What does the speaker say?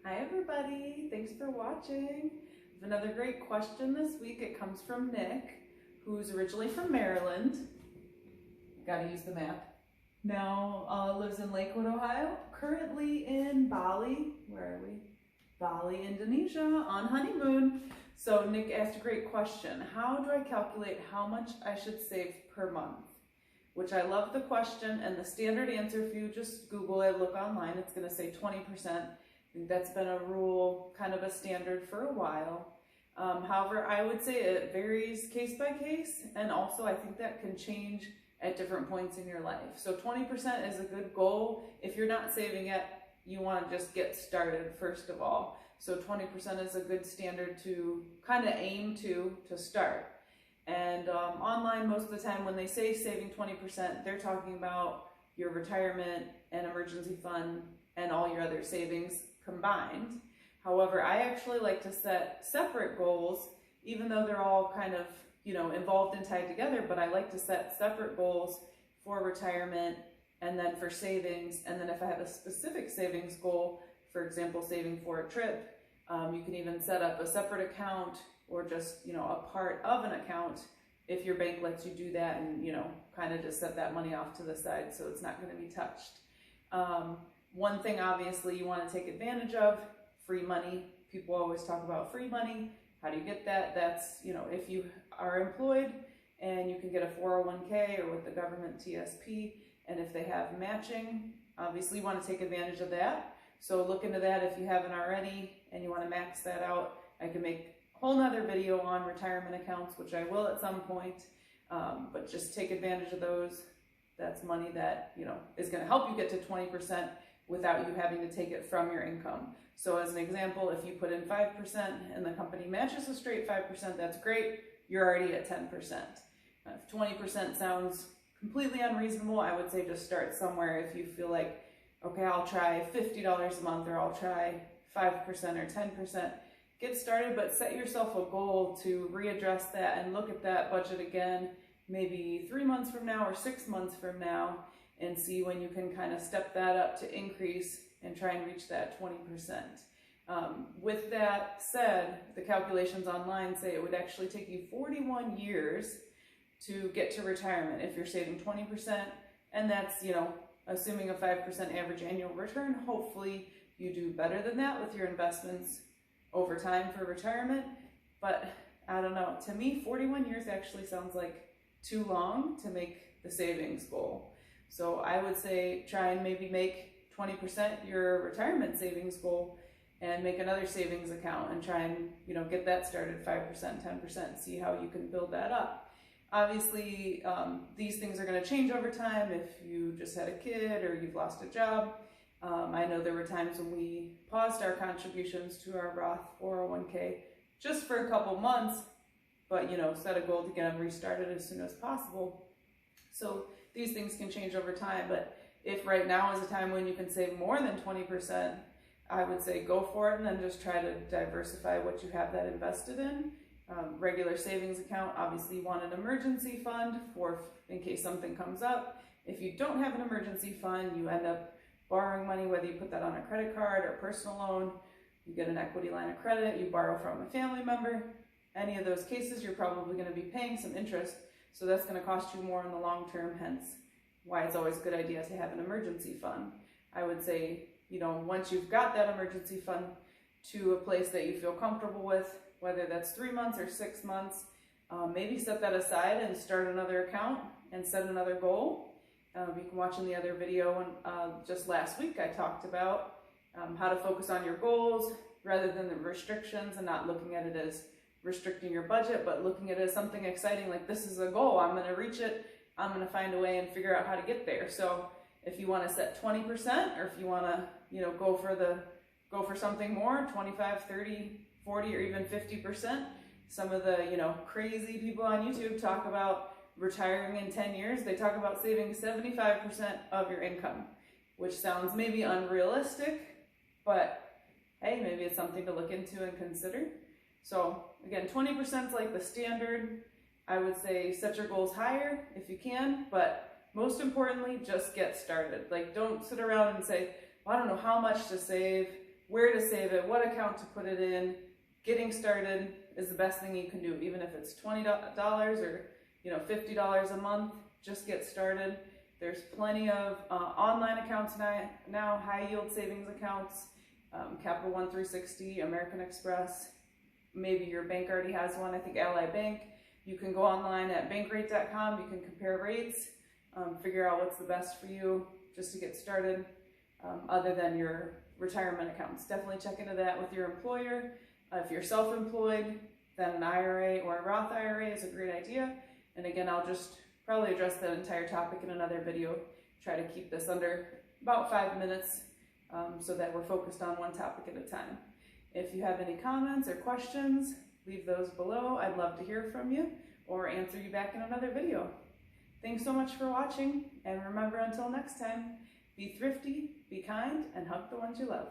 Hi everybody, thanks for watching. I have another great question this week. It comes from Nick, who's originally from Maryland. Gotta use the map. Now lives in Lakewood, Ohio. Currently in Bali. Where are we? Bali, Indonesia, on honeymoon. So Nick asked a great question. How do I calculate how much I should save per month? Which I love the question, and the standard answer, if you just Google it, look online, it's gonna say 20%. I think that's been a rule, kind of a standard for a while. However, I would say it varies case by case, and also I think that can change at different points in your life. So 20% is a good goal. If you're not saving yet, you want to just get started first of all. So 20% is a good standard to kind of aim to start. And online, most of the time when they say saving 20%, they're talking about your retirement and emergency fund and all your other savings combined. However, I actually like to set separate goals, even though they're all kind of, involved and tied together, but I like to set separate goals for retirement and then for savings. And then if I have a specific savings goal, for example, saving for a trip, you can even set up a separate account or just, a part of an account if your bank lets you do that and, kind of just set that money off to the side so it's not going to be touched. One thing obviously you want to take advantage of, free money. People always talk about free money. How do you get that? That's, if you are employed and you can get a 401k or with the government TSP, and if they have matching, obviously you want to take advantage of that. So look into that if you haven't already and you want to max that out. I can make a whole nother video on retirement accounts, which I will at some point, but just take advantage of those. That's money that, is going to help you get to 20% without you having to take it from your income. So as an example, if you put in 5% and the company matches a straight 5%, that's great. You're already at 10%. If 20% sounds completely unreasonable, I would say just start somewhere. If you feel like, okay, I'll try $50 a month, or I'll try 5% or 10%, get started, but set yourself a goal to readdress that and look at that budget again, maybe 3 months from now or 6 months from now, and see when you can kind of step that up to increase and try and reach that 20%. With that said, the calculations online say it would actually take you 41 years to get to retirement if you're saving 20%, and that's, assuming a 5% average annual return. Hopefully you do better than that with your investments over time for retirement, but I don't know. To me, 41 years actually sounds like too long to make the savings goal. So I would say try and maybe make 20% your retirement savings goal and make another savings account and try and, get that started 5%, 10%, see how you can build that up. Obviously, these things are going to change over time if you just had a kid or you've lost a job. I know there were times when we paused our contributions to our Roth 401k just for a couple months, but, set a goal to get them restarted as soon as possible. So these things can change over time, but if right now is a time when you can save more than 20%, I would say go for it and then just try to diversify what you have that invested in. Regular savings account, obviously you want an emergency fund for in case something comes up. If you don't have an emergency fund, you end up borrowing money, whether you put that on a credit card or personal loan, you get an equity line of credit, you borrow from a family member. Any of those cases, you're probably going to be paying some interest. So that's going to cost you more in the long term, hence why it's always a good idea to have an emergency fund. I would say, once you've got that emergency fund to a place that you feel comfortable with, whether that's 3 months or 6 months, maybe set that aside and start another account and set another goal. You can watch in the other video, and just last week I talked about how to focus on your goals rather than the restrictions, and not looking at it as restricting your budget, but looking at it as something exciting, like this is a goal, I'm going to reach it, I'm going to find a way and figure out how to get there. So if you want to set 20%, or if you want to, go for something more, 25, 30, 40, or even 50%. Some of the, crazy people on YouTube talk about retiring in 10 years. They talk about saving 75% of your income, which sounds maybe unrealistic, but hey, maybe it's something to look into and consider. So again, 20% is like the standard. I would say set your goals higher if you can, but most importantly, just get started. Like, don't sit around and say, well, I don't know how much to save, where to save it, what account to put it in. Getting started is the best thing you can do, even if it's $20 or $50 a month. Just get started. There's plenty of online accounts now, high yield savings accounts, Capital One 360, American Express. Maybe your bank already has one. I think Ally Bank. You can go online at bankrate.com. You can compare rates, figure out what's the best for you just to get started, other than your retirement accounts. Definitely check into that with your employer. If you're self-employed, then an IRA or a Roth IRA is a great idea. And again, I'll just probably address that entire topic in another video. Try to keep this under about 5 minutes so that we're focused on one topic at a time. If you have any comments or questions, leave those below. I'd love to hear from you or answer you back in another video. Thanks so much for watching, and remember, until next time, be thrifty, be kind, and hug the ones you love.